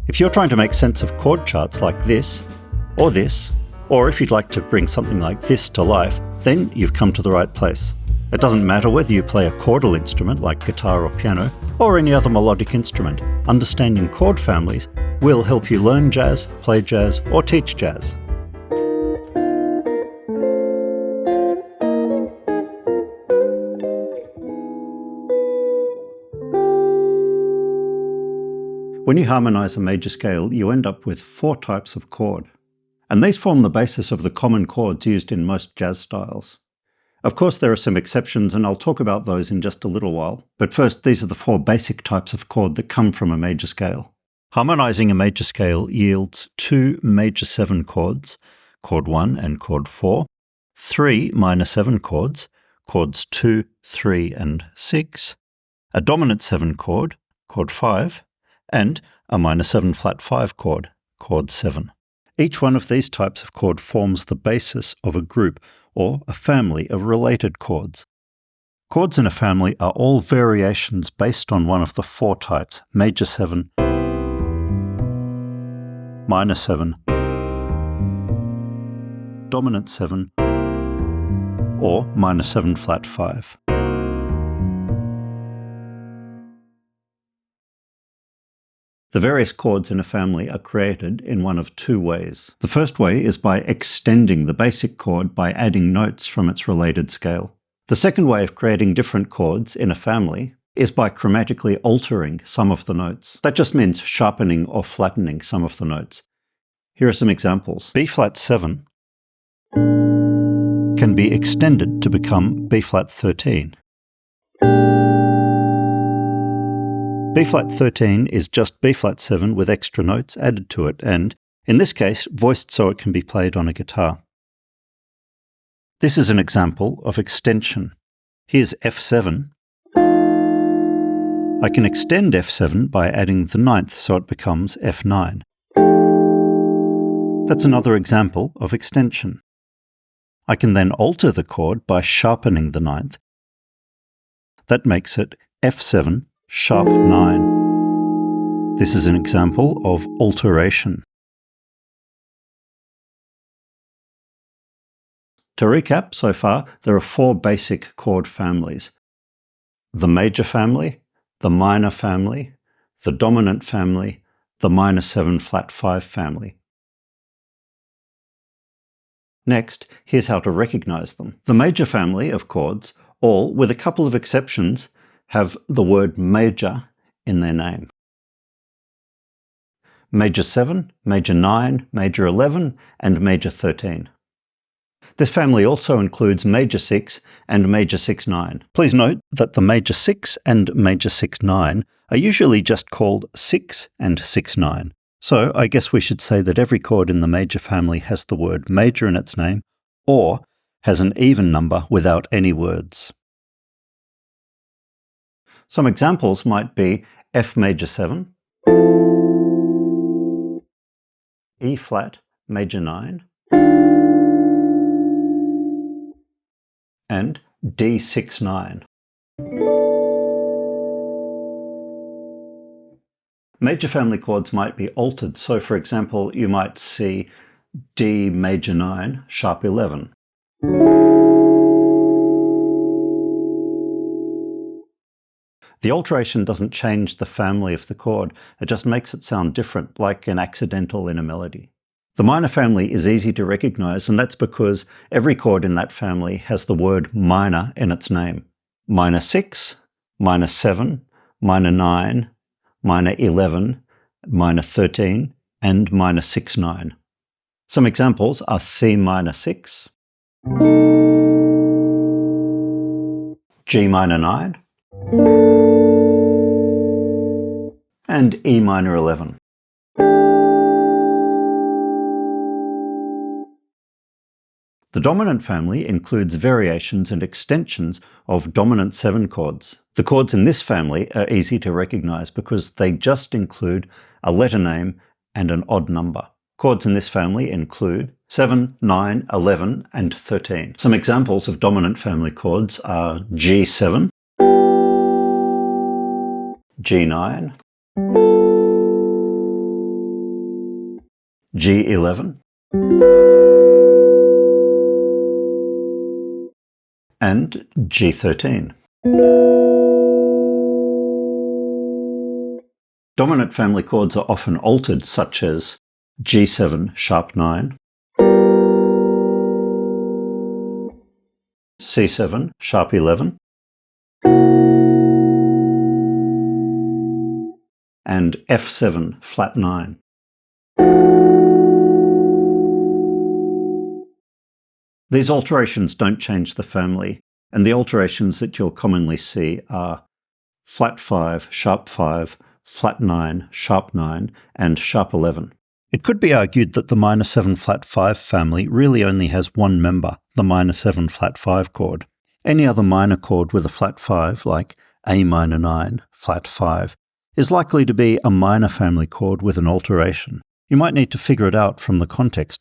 If you're trying to make sense of chord charts like this, or if you'd like to bring something like this to life, then you've come to the right place. It doesn't matter whether you play a chordal instrument like guitar or piano, or any other melodic instrument. Understanding chord families will help you learn jazz, play jazz, or teach jazz. When you harmonize a major scale, you end up with 4 types of chord. And these form the basis of the common chords used in most jazz styles. Of course, there are some exceptions, and I'll talk about those in just a little while. But first, these are the 4 basic types of chord that come from a major scale. Harmonizing a major scale yields 2 major 7 chords, chord 1 and chord 4, 3 minor 7 chords, chords 2, 3, and 6, a dominant 7 chord, chord 5, and a minor 7 flat 5 chord, chord 7. Each one of these types of chord forms the basis of a group or a family of related chords. Chords in a family are all variations based on one of the 4 types: major 7, minor 7, dominant 7, or minor 7 flat 5. The various chords in a family are created in one of 2 ways. The first way is by extending the basic chord by adding notes from its related scale. The second way of creating different chords in a family is by chromatically altering some of the notes. That just means sharpening or flattening some of the notes. Here are some examples. B flat 7 can be extended to become B flat 13. B flat 13 is just B flat 7 with extra notes added to it and, in this case, voiced so it can be played on a guitar. This is an example of extension. Here's F7. I can extend F7 by adding the 9th so it becomes F9. That's another example of extension. I can then alter the chord by sharpening the 9th. That makes it F7 sharp 9. This is an example of alteration. To recap, so far, there are 4 basic chord families: the major family, the minor family, the dominant family, the minor 7 flat 5 family. Next, here's how to recognize them. The major family of chords, all, with a couple of exceptions, have the word major in their name. Major 7, major 9, major 11, and major 13. This family also includes major 6 and major 6-9. Please note that the major 6 and major 6-9 are usually just called 6 and 6-9. So I guess we should say that every chord in the major family has the word major in its name, or has an even number without any words. Some examples might be F major 7, E flat major 9, and D6-9. Major family chords might be altered, so for example you might see D major 9 sharp 11. The alteration doesn't change the family of the chord, it just makes it sound different, like an accidental in a melody. The minor family is easy to recognize, and that's because every chord in that family has the word minor in its name. Minor 6, minor 7, minor 9, minor 11, minor 13, and minor 6-9. Some examples are C minor 6, G minor 9, and E minor 11. The dominant family includes variations and extensions of dominant 7 chords. The chords in this family are easy to recognize because they just include a letter name and an odd number. Chords in this family include 7, 9, 11, and 13. Some examples of dominant family chords are G7, G9, G11, and G13. Dominant family chords are often altered, such as G7 sharp 9, C7 sharp 11, and F7 flat 9. These alterations don't change the family, and the alterations that you'll commonly see are flat 5, sharp 5, flat 9, sharp 9, and sharp 11. It could be argued that the minor 7 flat 5 family really only has one member, the minor 7 flat 5 chord. Any other minor chord with a flat 5, like A minor 9, flat 5, is likely to be a minor family chord with an alteration. You might need to figure it out from the context.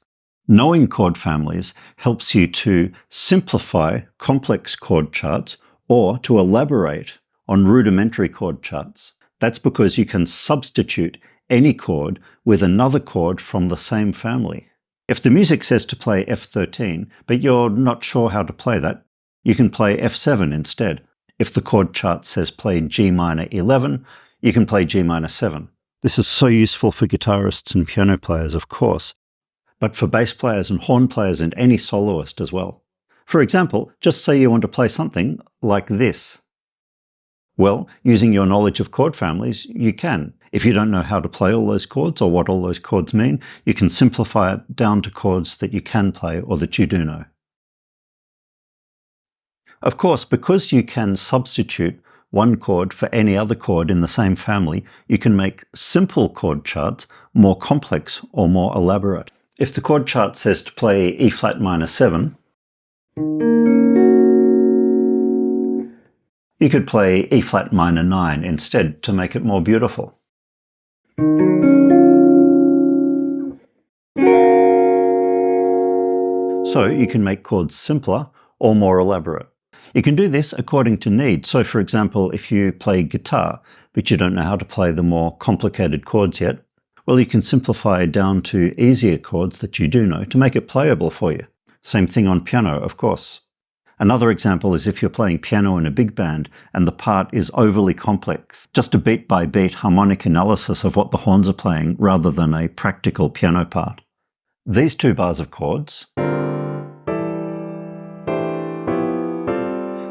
Knowing chord families helps you to simplify complex chord charts or to elaborate on rudimentary chord charts. That's because you can substitute any chord with another chord from the same family. If the music says to play F13, but you're not sure how to play that, you can play F7 instead. If the chord chart says play G minor 11, you can play G minor 7. This is so useful for guitarists and piano players, of course, but for bass players and horn players and any soloist as well. For example, just say you want to play something like this. Well, using your knowledge of chord families, you can. If you don't know how to play all those chords or what all those chords mean, you can simplify it down to chords that you can play or that you do know. Of course, because you can substitute one chord for any other chord in the same family, you can make simple chord charts more complex or more elaborate. If the chord chart says to play E flat minor 7, you could play E flat minor 9 instead to make it more beautiful. So you can make chords simpler or more elaborate. You can do this according to need. So for example, if you play guitar, but you don't know how to play the more complicated chords yet, well, you can simplify down to easier chords that you do know to make it playable for you. Same thing on piano, of course. Another example is if you're playing piano in a big band and the part is overly complex, just a beat-by-beat harmonic analysis of what the horns are playing rather than a practical piano part. These two bars of chords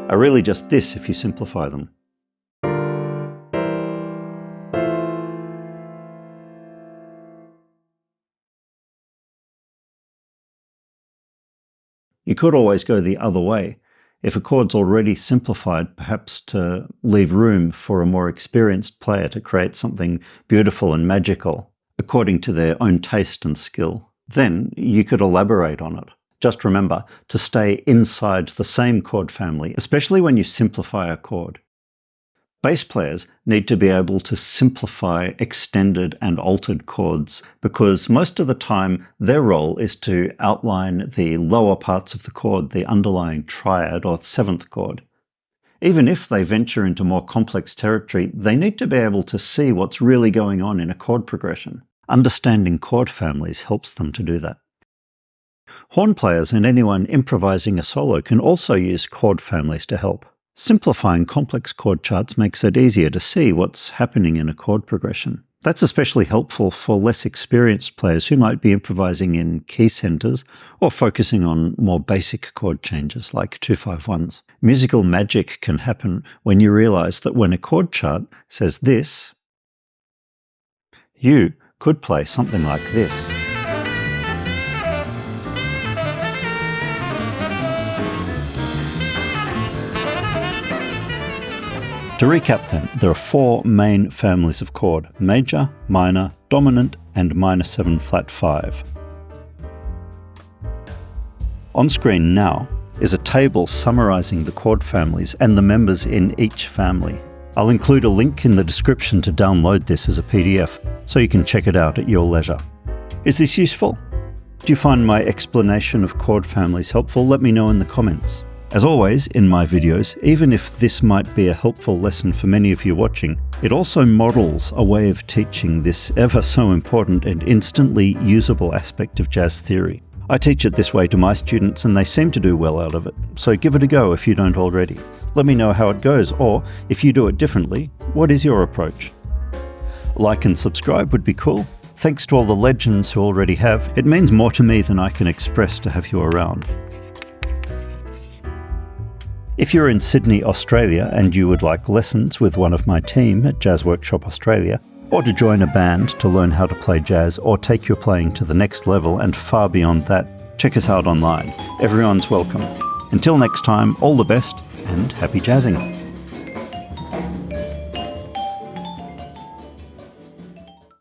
are really just this if you simplify them. You could always go the other way. If a chord's already simplified, perhaps to leave room for a more experienced player to create something beautiful and magical, according to their own taste and skill, then you could elaborate on it. Just remember to stay inside the same chord family, especially when you simplify a chord. Bass players need to be able to simplify extended and altered chords because most of the time their role is to outline the lower parts of the chord, the underlying triad or seventh chord. Even if they venture into more complex territory, they need to be able to see what's really going on in a chord progression. Understanding chord families helps them to do that. Horn players and anyone improvising a solo can also use chord families to help. Simplifying complex chord charts makes it easier to see what's happening in a chord progression. That's especially helpful for less experienced players who might be improvising in key centers or focusing on more basic chord changes like 2-5-1s. Musical magic can happen when you realize that when a chord chart says this, you could play something like this. To recap then, there are four main families of chord: major, minor, dominant, and minor 7 flat 5. On screen now is a table summarizing the chord families and the members in each family. I'll include a link in the description to download this as a PDF, so you can check it out at your leisure. Is this useful? Do you find my explanation of chord families helpful? Let me know in the comments. As always in my videos, even if this might be a helpful lesson for many of you watching, it also models a way of teaching this ever so important and instantly usable aspect of jazz theory. I teach it this way to my students and they seem to do well out of it, so give it a go if you don't already. Let me know how it goes, or if you do it differently, what is your approach? Like and subscribe would be cool. Thanks to all the legends who already have. It means more to me than I can express to have you around. If you're in Sydney, Australia, and you would like lessons with one of my team at Jazz Workshop Australia, or to join a band to learn how to play jazz or take your playing to the next level and far beyond that, check us out online. Everyone's welcome. Until next time, all the best and happy jazzing.